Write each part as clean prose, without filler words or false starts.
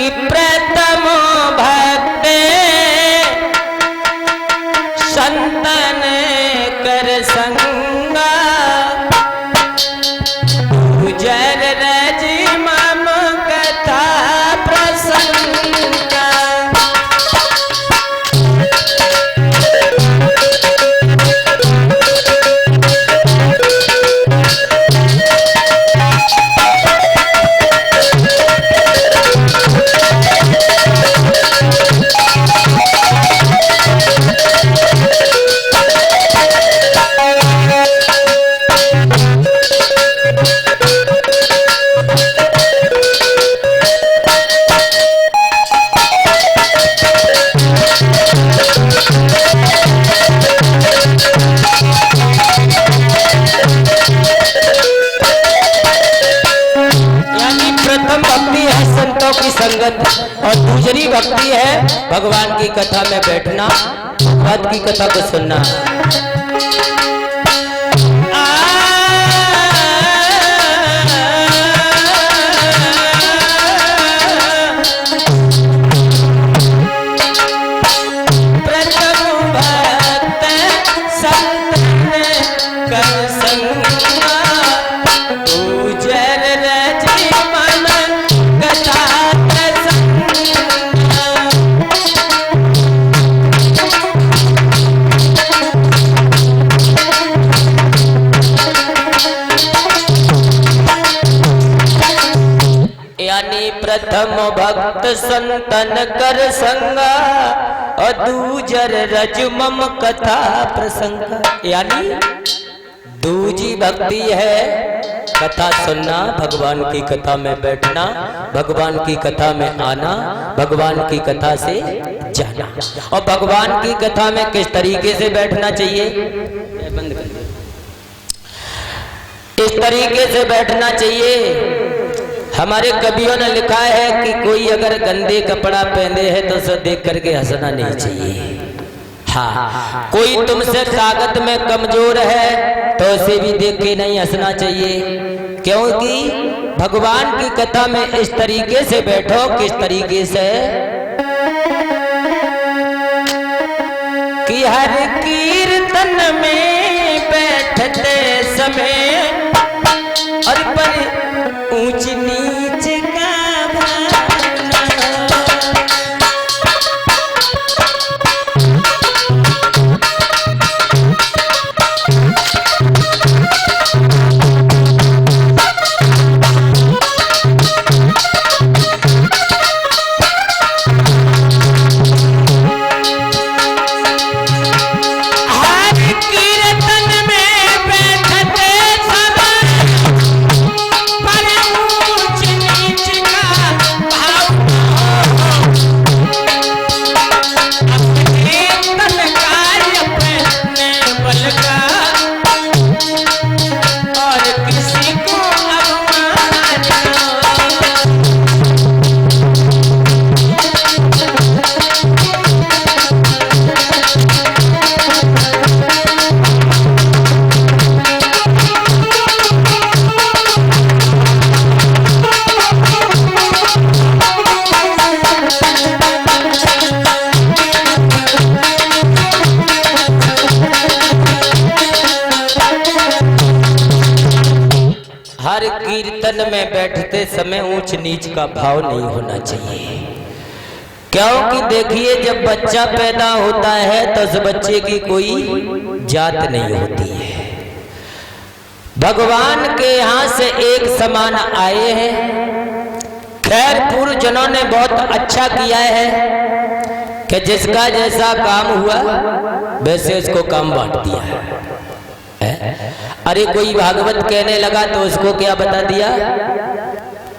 कि प्रथम भक्त संतन कर संगा गुजर रज मम कथा प्रसंगा। की संगत और दूसरी भक्ति है भगवान की कथा में बैठना, भगवत की कथा को सुनना। प्रथम भक्त संतन कर संगा और दूजर रज मम कथा प्रसंग। यानी दूजी भक्ति है कथा सुनना, भगवान की कथा में बैठना, भगवान की कथा में आना, भगवान की कथा से जाना। और भगवान की कथा में किस तरीके से बैठना चाहिए, बंद कर, इस तरीके से बैठना चाहिए। हमारे कवियों ने लिखा है कि कोई अगर गंदे कपड़ा पहने है तो उसे देख करके हंसना नहीं चाहिए। हाँ, कोई तुमसे ताकत में कमजोर है तो उसे भी देख के नहीं हंसना चाहिए, क्योंकि भगवान की कथा में इस तरीके से बैठो। किस तरीके से कि हर कीर्तन में बैठते समय और पर ऊंच नीच का कीर्तन में बैठते समय ऊंच नीच का भाव नहीं होना चाहिए, क्योंकि देखिए जब बच्चा पैदा होता है तो उस बच्चे की कोई जात नहीं होती है। भगवान के यहाँ से एक समान आए हैं। खैर पूर्व जनों ने बहुत अच्छा किया है कि जिसका जैसा काम हुआ वैसे उसको काम बांट दिया है। अरे कोई भागवत कहने लगा तो उसको क्या बता दिया,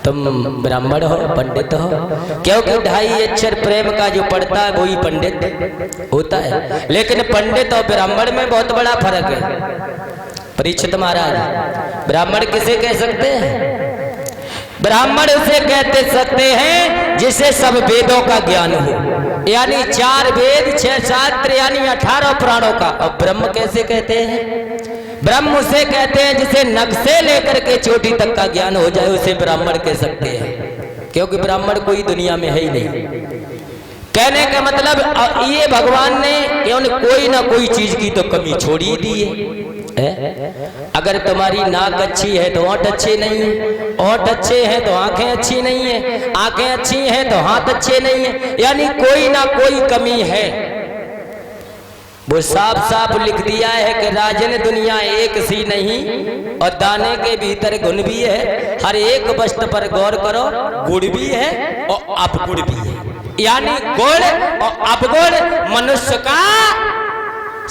तुम ब्राह्मण हो, पंडित हो, क्योंकि 2.5 अक्षर प्रेम का जो पढ़ता है वही पंडित होता है। लेकिन पंडित और ब्राह्मण में बहुत बड़ा फर्क है। परीक्षित महाराज, ब्राह्मण किसे कह सकते हैं? ब्राह्मण उसे कहते सकते हैं जिसे सब वेदों का ज्ञान हो, यानी 4 वेद 6 शास्त्र यानी 18 पुराणों का। और ब्रह्म कैसे कहते हैं? ब्रह्म उसे कहते हैं जिसे नख से लेकर के चोटी तक का ज्ञान हो जाए, उसे ब्राह्मण कह सकते हैं। क्योंकि ब्राह्मण कोई दुनिया में है ही नहीं। कहने का मतलब ये भगवान ने कोई ना कोई चीज की तो कमी छोड़ ही दी है। अगर तुम्हारी नाक अच्छी है तो ओंठ अच्छे नहीं है, ओंठ अच्छे हैं तो आंखें अच्छी नहीं है, आंखें अच्छी हैं तो हाथ अच्छे नहीं है, यानी कोई ना कोई कमी है। वो साफ साफ लिख दिया है कि राजन दुनिया एक सी नहीं और दाने के भीतर गुण भी है, हर एक वस्तु पर गौर करो, गुण भी है और अपगुण भी है। यानी गुण और अपगुण मनुष्य का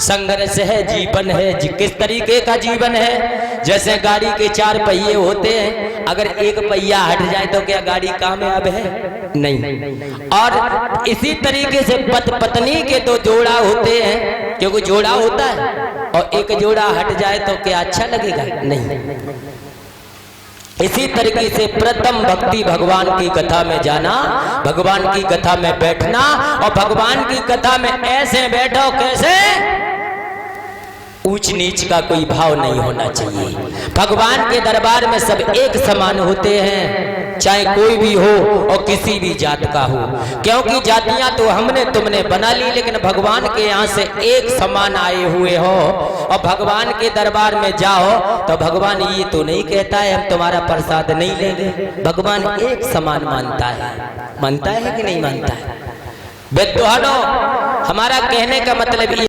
संघर्ष है, जीवन है। किस तरीके का जीवन है? जैसे गाड़ी के 4 पहिए होते हैं, अगर एक पहिया हट जाए तो क्या गाड़ी कामयाब है? नहीं। और इसी तरीके से पत्नी के 2 जोड़ा होते हैं, क्योंकि जोड़ा होता है, और एक जोड़ा हट जाए तो क्या अच्छा लगेगा? नहीं। इसी तरीके से प्रथम भक्ति भगवान की कथा में जाना, भगवान की कथा में बैठना, और भगवान की कथा में ऐसे बैठो कैसे ऊंच नीच का कोई भाव नहीं होना चाहिए। भगवान के दरबार में सब एक समान होते हैं, चाहे कोई भी हो और किसी भी जात का हो, क्योंकि जातियां तो हमने तुमने बना ली, लेकिन भगवान के यहाँ से एक समान आए हुए हो। और भगवान के दरबार में जाओ तो भगवान ये तो नहीं कहता है हम तुम्हारा प्रसाद नहीं लेंगे, भगवान एक समान मानता है कि नहीं मानता है? विद्वानों, हमारा कहने का मतलब